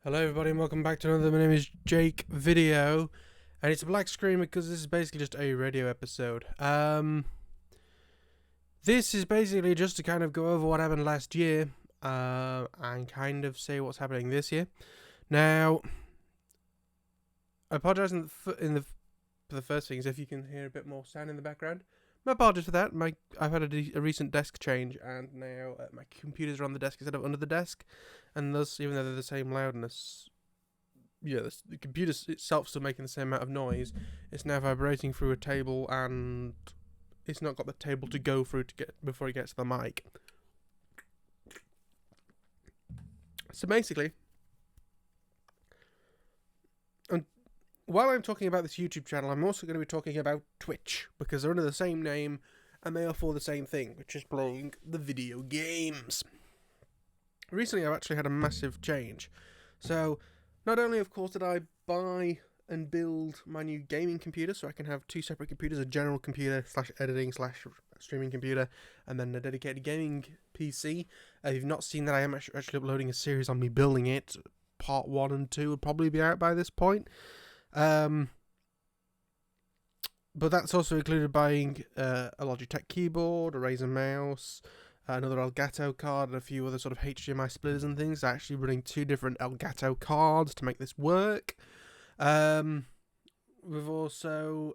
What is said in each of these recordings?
Hello everybody and welcome back to another My Name is Jake video, and it's a black screen because this is basically just a radio episode. This is basically just to kind of go over what happened last year and kind of say what's happening this year. Now, I apologise for the first things if you can hear a bit more sound in the background. My apologies for that. I've had a recent desk change, and now my computers are on the desk instead of under the desk, and thus, even though they're the same loudness, the computer itself still making the same amount of noise. It's now vibrating through a table, and it's not got the table to go through to get before it gets to the mic. So basically, and while I'm talking about this YouTube channel, I'm also going to be talking about Twitch, because they're under the same name and they are for the same thing, which is playing the video games. Recently, I've actually had a massive change. So, not only, of course, did I buy and build my new gaming computer, so I can have two separate computers, a general computer / editing / streaming computer, and then a dedicated gaming PC. If you've not seen that, I am actually uploading a series on me building it. Part 1 and 2 would probably be out by this point. But that's also included buying a Logitech keyboard, a Razer mouse, another Elgato card, and a few other sort of HDMI splitters and things. Actually running two different Elgato cards to make this work. We've also,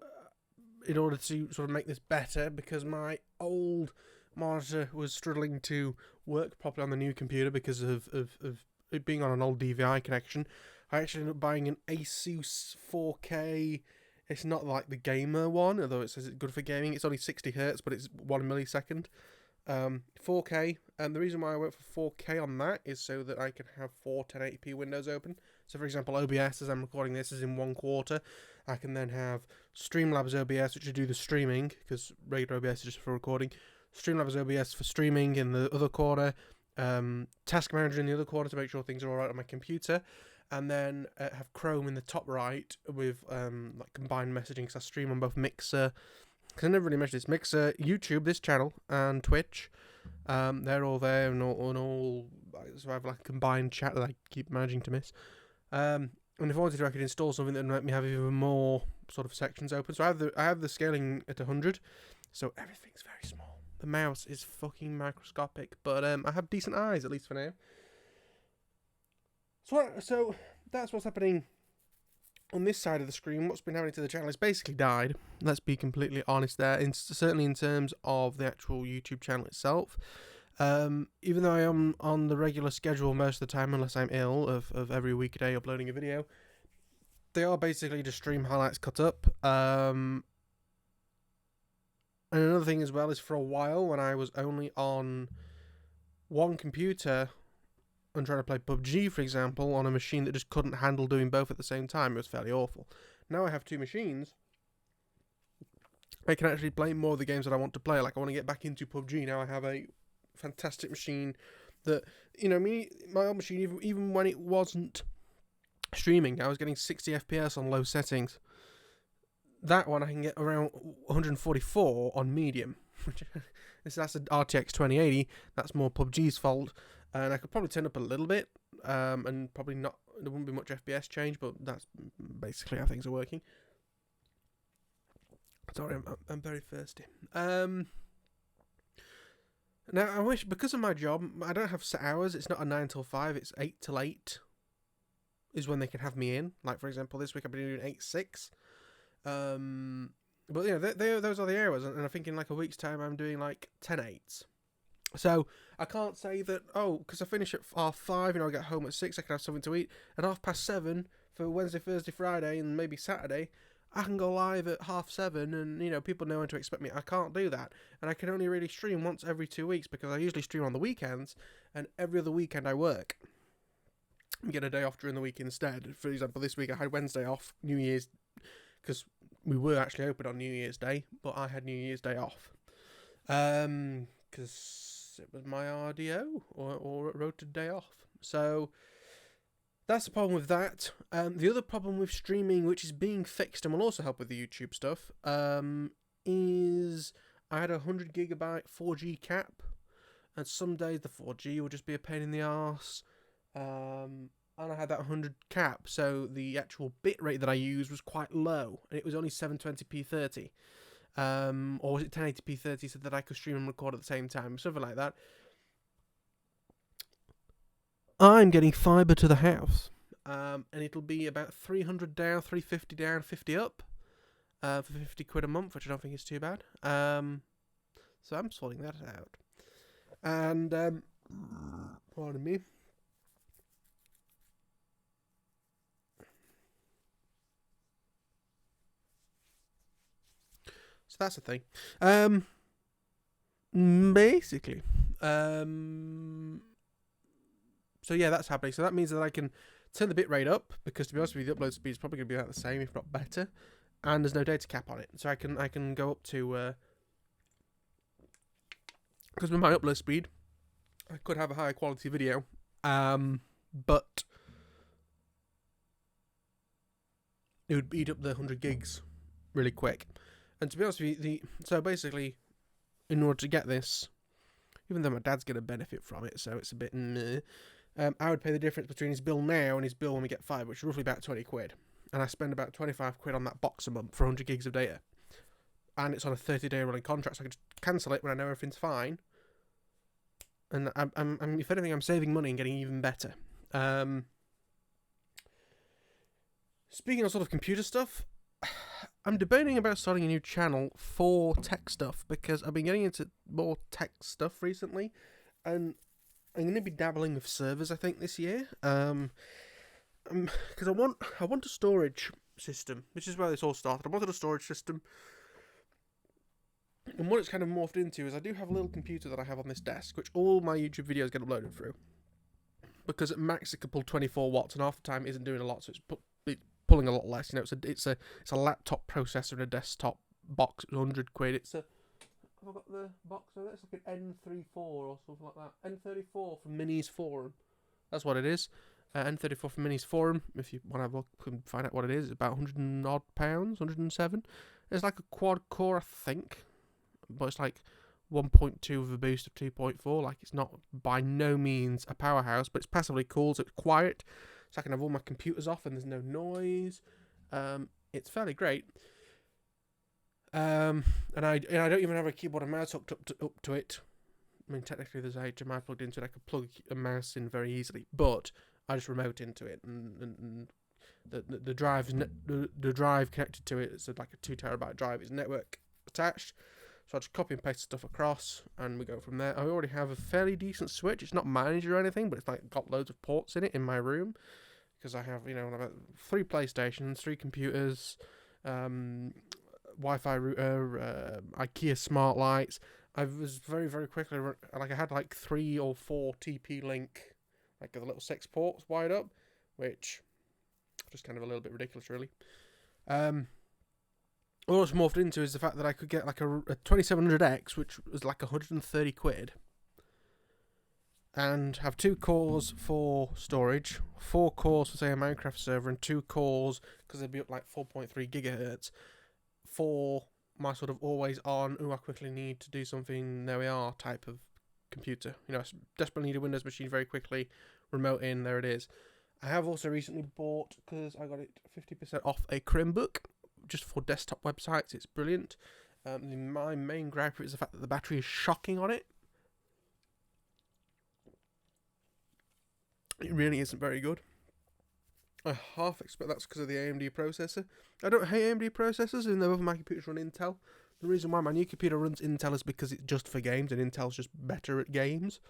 in order to sort of make this better, because my old monitor was struggling to work properly on the new computer because of it being on an old DVI connection, I actually ended up buying an Asus 4K. It's not like the gamer one, although it says it's good for gaming. It's only 60 Hz, but it's 1 millisecond. 4K, and the reason why I went for 4K on that is so that I can have 4 1080p windows open. So for example, OBS, as I'm recording this, is in 1/4. I can then have Streamlabs OBS, which will do the streaming, because regular OBS is just for recording. Streamlabs OBS for streaming in the other corner. Task Manager in the other corner to make sure things are alright on my computer. And then have Chrome in the top right with like combined messaging, because I stream on both Mixer, because I never really mentioned this, Mixer, YouTube, this channel, and Twitch. They're all there, and all so I have like a combined chat that I keep managing to miss. And if I wanted to, I could install something that would let me have even more sort of sections open. So I have the scaling at 100, so everything's very small. The mouse is fucking microscopic, but I have decent eyes, at least for now. So that's what's happening on this side of the screen. What's been happening to the channel is basically died. Let's be completely honest there. Certainly in terms of the actual YouTube channel itself. Even though I am on the regular schedule most of the time, unless I'm ill, of every weekday uploading a video, they are basically just stream highlights cut up. And another thing as well is, for a while when I was only on one computer and trying to play PUBG, for example, on a machine that just couldn't handle doing both at the same time, it was fairly awful. Now I have two machines. I can actually play more of the games that I want to play. Like, I want to get back into PUBG. Now I have a fantastic machine that, my old machine, even when it wasn't streaming, I was getting 60 FPS on low settings. That one I can get around 144 on medium. That's an RTX 2080. That's more PUBG's fault. And I could probably turn up a little bit, and probably not, there wouldn't be much FPS change, but that's basically how things are working. Sorry, I'm very thirsty. Now, I wish, because of my job, I don't have set hours. It's not a 9 till 5, it's 8 till 8 is when they can have me in. Like, for example, this week I've been doing 8-6. But, those are the hours, and I think in like a week's time I'm doing like 10-8s. So I can't say that, because I finish at 5:30, I get home at 6, I can have something to eat. At 7:30 for Wednesday, Thursday, Friday, and maybe Saturday, I can go live at 7:30, and people know when to expect me. I can't do that, and I can only really stream once every 2 weeks, because I usually stream on the weekends, and every other weekend I work. I get a day off during the week instead. For example, this week I had Wednesday off, New Year's, because we were actually open on New Year's Day, but I had New Year's Day off. Because it was my RDO or rotated day off. So that's the problem with that. The other problem with streaming, which is being fixed and will also help with the YouTube stuff, is I had a 100 gigabyte 4G cap, and some days the 4G will just be a pain in the arse. And I had that 100 cap, so the actual bit rate that I used was quite low, and it was only 720p 30. Or was it 1080p 30 so that I could stream and record at the same time, something like that. I'm getting fibre to the house, and it'll be about 300 down, 350 down, 50 up, for 50 quid a month, which I don't think is too bad. So I'm sorting that out. And, pardon me. So that's the thing. Basically. So yeah, that's happening. So that means that I can turn the bitrate up, because to be honest with you, the upload speed is probably going to be about the same, if not better. And there's no data cap on it. So I can go up to, because with my upload speed, I could have a higher quality video. But it would eat up the 100 gigs really quick. And to be honest with you, so basically, in order to get this, even though my dad's going to benefit from it, so it's a bit meh, I would pay the difference between his bill now and his bill when we get 5, which is roughly about 20 quid. And I spend about 25 quid on that box a month for 100 gigs of data. And it's on a 30-day running contract, so I can just cancel it when I know everything's fine. And I'm if anything, I'm saving money and getting even better. Speaking of sort of computer stuff, I'm debating about starting a new channel for tech stuff, because I've been getting into more tech stuff recently, and I'm going to be dabbling with servers, I think, this year. Because I want a storage system, which is where this all started. I wanted a storage system, and what it's kind of morphed into is I do have a little computer that I have on this desk, which all my YouTube videos get uploaded through. Because at max it can pull 24 watts, and half the time it isn't doing a lot, so it's pulling a lot less. You know, it's a laptop processor and a desktop box. It's 100 quid. It's a, have I got the box over there? It's like an N34 or something like that. N34 from Minis Forum. That's what it is. N34 from Minis Forum. If you want to have a look and find out what it is, it's about 100 and odd pounds, 107. It's like a quad core, I think, but it's like 1.2 with a boost of 2.4. Like, it's not by no means a powerhouse, but it's passively cool, so it's quiet. So I can have all my computers off and there's no noise. It's fairly great. And I don't even have a keyboard and mouse hooked up to it. I mean, technically there's a HDMI plugged into it. I could plug a mouse in very easily, but I just remote into it, and the drive connected to it. It's like a 2 terabyte drive. It's network attached. So I just copy and paste stuff across, and we go from there. I already have a fairly decent switch. It's not managed or anything, but it's like got loads of ports in it in my room, because I have, you know, about 3 PlayStations, 3 computers, Wi-Fi router, IKEA smart lights. I was very, very quickly, like I had like 3 or 4 TP-Link, like the little 6 ports wired up, which just kind of a little bit ridiculous, really. What it's morphed into is the fact that I could get like a 2700X, which was like 130 quid, and have 2 cores for storage, 4 cores for, say, a Minecraft server, and 2 cores, because they'd be up like 4.3 gigahertz, for my sort of always on, I quickly need to do something, there we are, type of computer. You know, I desperately need a Windows machine very quickly, remote in, there it is. I have also recently bought, because I got it 50% off, a Chromebook, just for desktop websites. It's brilliant. My main gripe is the fact that the battery is shocking on it. It really isn't very good. I half expect that's because of the AMD processor. I don't hate AMD processors, even though my computers run Intel. The reason why my new computer runs Intel is because it's just for games, and Intel's just better at games.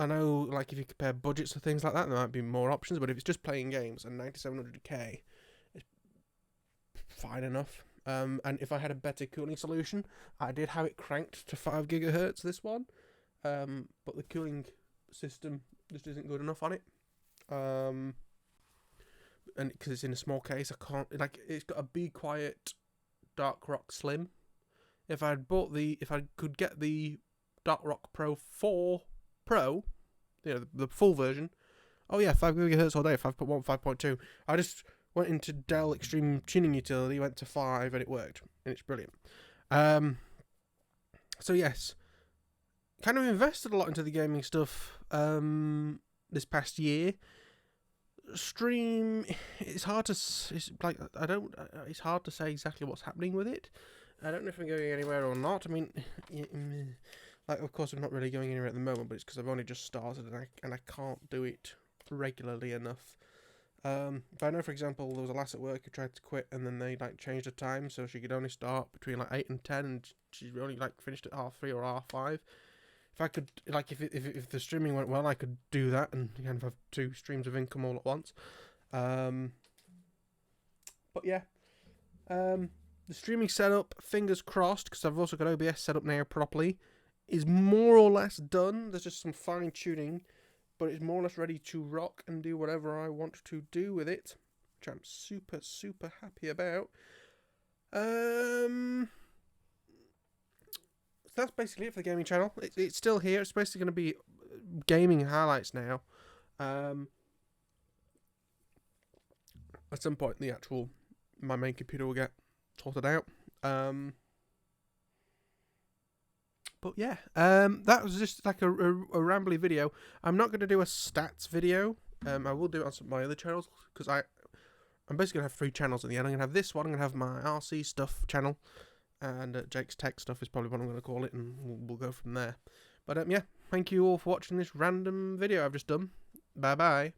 I know, like, if you compare budgets and things like that, there might be more options, but if it's just playing games, and 9700K, fine enough. And if I had a better cooling solution, I did have it cranked to 5 gigahertz, this one, but the cooling system just isn't good enough on it, and because it's in a small case, I can't, like, it's got a Be Quiet Dark Rock Slim. If I could get the Dark Rock Pro 4 Pro, you know, the full version, oh yeah, 5 gigahertz all day, 5.1, 5.2, I just went into Dell Extreme Tuning Utility, went to 5, and it worked, and it's brilliant. So yes, kind of invested a lot into the gaming stuff this past year, stream, it's hard to it's like it's hard to say exactly what's happening with it. I don't know if I'm going anywhere or not. I mean, like, of course I'm not really going anywhere at the moment, but it's because I've only just started and I can't do it regularly enough. If I know, for example, there was a lass at work who tried to quit, and then they like changed the time so she could only start between like 8 and 10, and she only like finished at 3:30 or 5:30. If I could, like, if the streaming went well, I could do that and kind of have 2 streams of income all at once. But yeah, the streaming setup, fingers crossed, because I've also got OBS set up now properly, is more or less done. There's just some fine tuning, but it's more or less ready to rock and do whatever I want to do with it, which I'm super, super happy about. So that's basically it for the gaming channel. It's still here. It's basically going to be gaming highlights now. At some point, my main computer will get sorted out. But yeah, that was just like a rambly video. I'm not going to do a stats video. I will do it on some of my other channels, because I'm basically going to have 3 channels in the end. I'm going to have this one, I'm going to have my RC stuff channel, and Jake's tech stuff is probably what I'm going to call it, and we'll go from there. But yeah, thank you all for watching this random video I've just done. Bye bye.